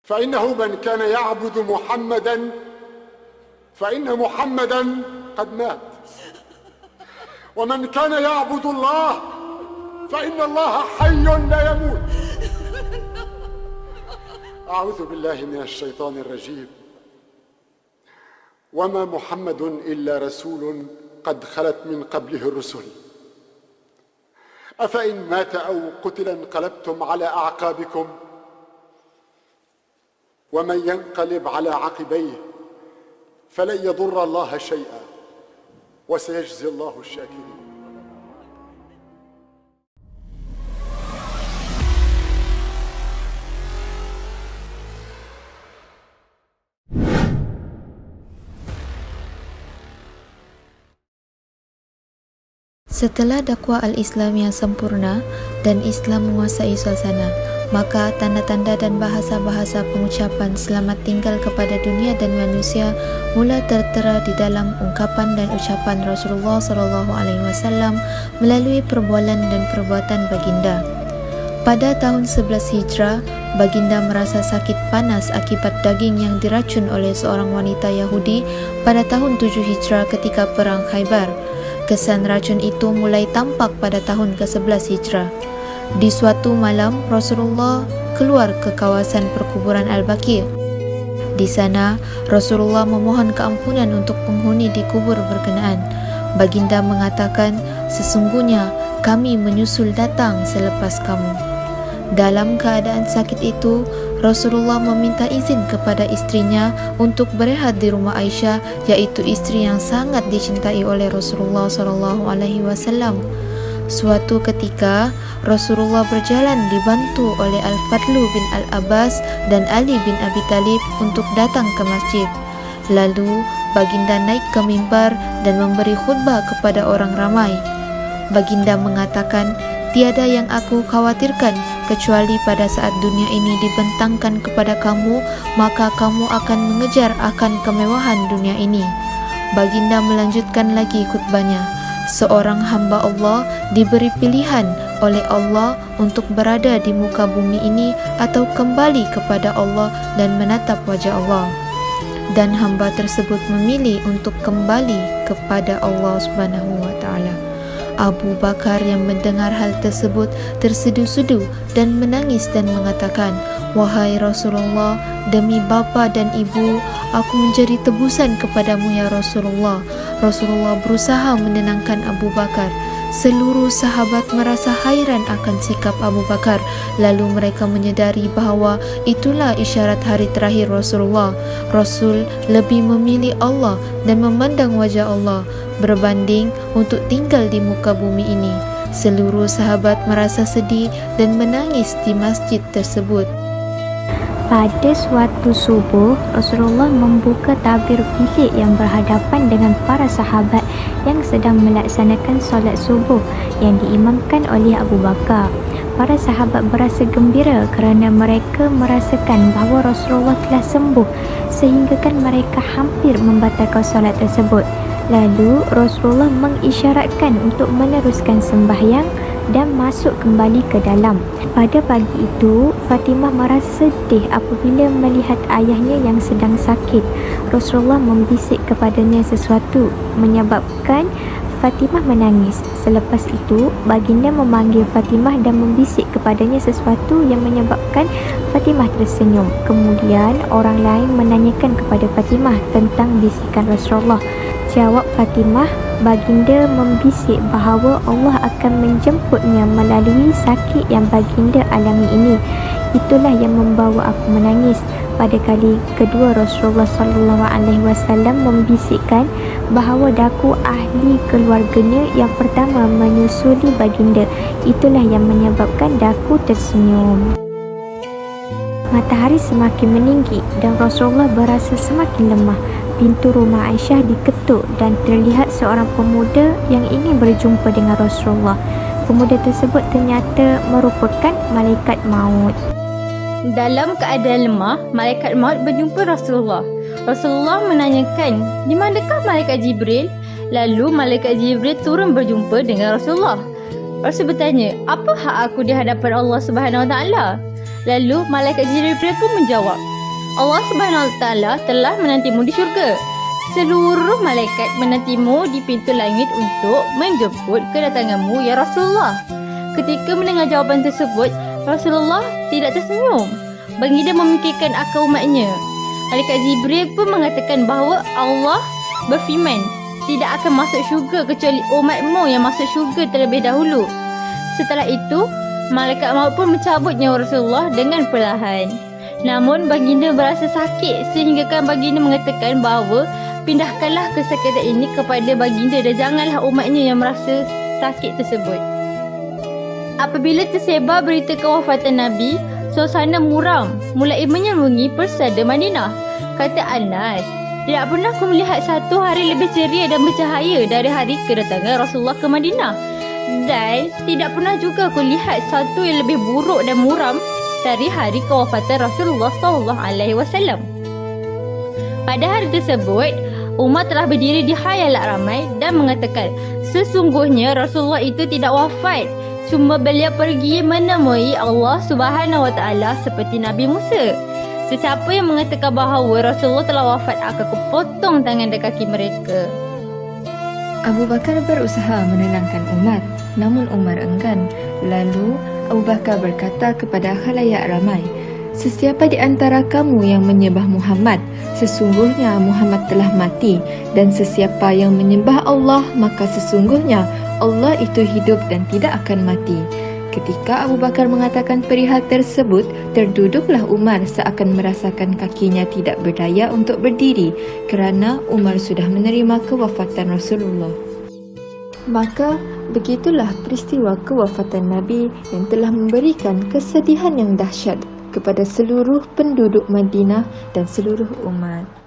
فإنه من كان يعبد محمدا فإن محمدا قد مات، ومن كان يعبد الله فإن الله حي لا يموت. أعوذ بالله من الشيطان الرجيم. وما محمد إلا رسول قد خلت من قبله الرسل أفإن مات أو قتل انقلبتم على أعقابكم ومن ينقلب على عقبيه فلن يضر الله شيئا وسيجزي الله الشاكرين. Setelah dakwah al-Islam yang sempurna dan Islam menguasai suasana, maka tanda-tanda dan bahasa-bahasa pengucapan selamat tinggal kepada dunia dan manusia mula tertera di dalam ungkapan dan ucapan Rasulullah SAW melalui perbualan dan perbuatan baginda. Pada tahun 11 Hijrah, baginda merasa sakit panas akibat daging yang diracun oleh seorang wanita Yahudi pada tahun 7 Hijrah ketika perang Khaybar. Kesan racun itu mulai tampak pada tahun ke-11 Hijrah. Di suatu malam, Rasulullah keluar ke kawasan perkuburan Al-Baqi'. Di sana, Rasulullah memohon keampunan untuk penghuni di kubur berkenaan. Baginda mengatakan, "Sesungguhnya kami menyusul datang selepas kamu." Dalam keadaan sakit itu, Rasulullah meminta izin kepada istrinya untuk berehat di rumah Aisyah, yaitu istri yang sangat dicintai oleh Rasulullah SAW. Suatu ketika, Rasulullah berjalan dibantu oleh Al-Fadlu bin Al-Abbas dan Ali bin Abi Talib untuk datang ke masjid. Lalu, baginda naik ke mimbar dan memberi khutbah kepada orang ramai. Baginda mengatakan, "Tiada yang aku khawatirkan kecuali pada saat dunia ini dibentangkan kepada kamu, maka kamu akan mengejar akan kemewahan dunia ini." Baginda melanjutkan lagi khutbahnya, "Seorang hamba Allah diberi pilihan oleh Allah untuk berada di muka bumi ini atau kembali kepada Allah dan menatap wajah Allah. Dan hamba tersebut memilih untuk kembali kepada Allah Subhanahu wa taala." Abu Bakar yang mendengar hal tersebut tersedu-sedu dan menangis dan mengatakan, "Wahai Rasulullah, demi bapa dan ibu, aku menjadi tebusan kepadamu ya Rasulullah." Rasulullah berusaha menenangkan Abu Bakar. Seluruh sahabat merasa hairan akan sikap Abu Bakar. Lalu mereka menyedari bahawa itulah isyarat hari terakhir Rasulullah. Rasul lebih memilih Allah dan memandang wajah Allah berbanding untuk tinggal di muka bumi ini. Seluruh sahabat merasa sedih dan menangis di masjid tersebut. Pada suatu subuh, Rasulullah membuka tabir bilik yang berhadapan dengan para sahabat yang sedang melaksanakan solat subuh yang diimamkan oleh Abu Bakar. Para sahabat berasa gembira kerana mereka merasakan bahawa Rasulullah telah sembuh sehinggakan mereka hampir membatalkan solat tersebut. Lalu Rasulullah mengisyaratkan untuk meneruskan sembahyang dan masuk kembali ke dalam. Pada pagi itu, Fatimah merasa sedih apabila melihat ayahnya yang sedang sakit. Rasulullah membisik kepadanya sesuatu menyebabkan Fatimah menangis. Selepas itu, baginda memanggil Fatimah dan membisik kepadanya sesuatu yang menyebabkan Fatimah tersenyum. Kemudian, orang lain menanyakan kepada Fatimah tentang bisikan Rasulullah. Jawab Fatimah, baginda membisik bahawa Allah akan menjemputnya melalui sakit yang baginda alami ini. Itulah yang membawa aku menangis. Pada kali kedua, Rasulullah SAW membisikkan bahawa daku ahli keluarganya yang pertama menyusuli baginda. Itulah yang menyebabkan daku tersenyum. Matahari semakin meninggi dan Rasulullah berasa semakin lemah. Pintu rumah Aisyah diketuk dan terlihat seorang pemuda yang ingin berjumpa dengan Rasulullah. Pemuda tersebut ternyata merupakan malaikat maut. Dalam keadaan lemah, malaikat maut berjumpa Rasulullah. Rasulullah menanyakan, "Di manakah malaikat Jibril?" Lalu malaikat Jibril turun berjumpa dengan Rasulullah. Rasul bertanya, "Apa hak aku di hadapan Allah Subhanahu Wa Taala?" Lalu malaikat Jibril pun menjawab, Allah Subhanahu Wa Taala telah menantimu di syurga. Seluruh malaikat menantimu di pintu langit untuk menjemput kedatanganmu ya Rasulullah. Ketika mendengar jawapan tersebut, Rasulullah tidak tersenyum. Baginda memikirkan akal umatnya. Malaikat Jibril pun mengatakan bahawa Allah berfirman, tidak akan masuk syurga kecuali umatmu yang masuk syurga terlebih dahulu. Setelah itu, malaikat maut pun mencabut nyawa Rasulullah dengan perlahan. Namun baginda berasa sakit sehinggakan baginda mengatakan bahawa pindahkanlah kesakitan ini kepada baginda dan janganlah umatnya yang merasa sakit tersebut. Apabila tersebar berita kewafatan Nabi, suasana muram mulai menyelubungi persada Madinah. Kata Anas, tidak pernah aku melihat satu hari lebih ceria dan bercahaya dari hari kedatangan Rasulullah ke Madinah. Dan tidak pernah juga aku lihat satu yang lebih buruk dan muram dari hari kewafatan Rasulullah SAW. Pada hari tersebut, Umar telah berdiri di khayalak ramai dan mengatakan, sesungguhnya Rasulullah itu tidak wafat, cuma beliau pergi menemui Allah Subhanahu Wa Taala seperti Nabi Musa. Sesiapa yang mengatakan bahawa Rasulullah telah wafat, akan kupotong tangan dan kaki mereka. Abu Bakar berusaha menenangkan Umar, namun Umar enggan. Lalu Abu Bakar berkata kepada khalayak ramai, sesiapa di antara kamu yang menyembah Muhammad, sesungguhnya Muhammad telah mati, dan sesiapa yang menyembah Allah, maka sesungguhnya Allah itu hidup dan tidak akan mati. Ketika Abu Bakar mengatakan perihal tersebut, terduduklah Umar seakan merasakan kakinya tidak berdaya untuk berdiri kerana Umar sudah menerima kewafatan Rasulullah. Maka begitulah peristiwa kewafatan Nabi yang telah memberikan kesedihan yang dahsyat kepada seluruh penduduk Madinah dan seluruh umat.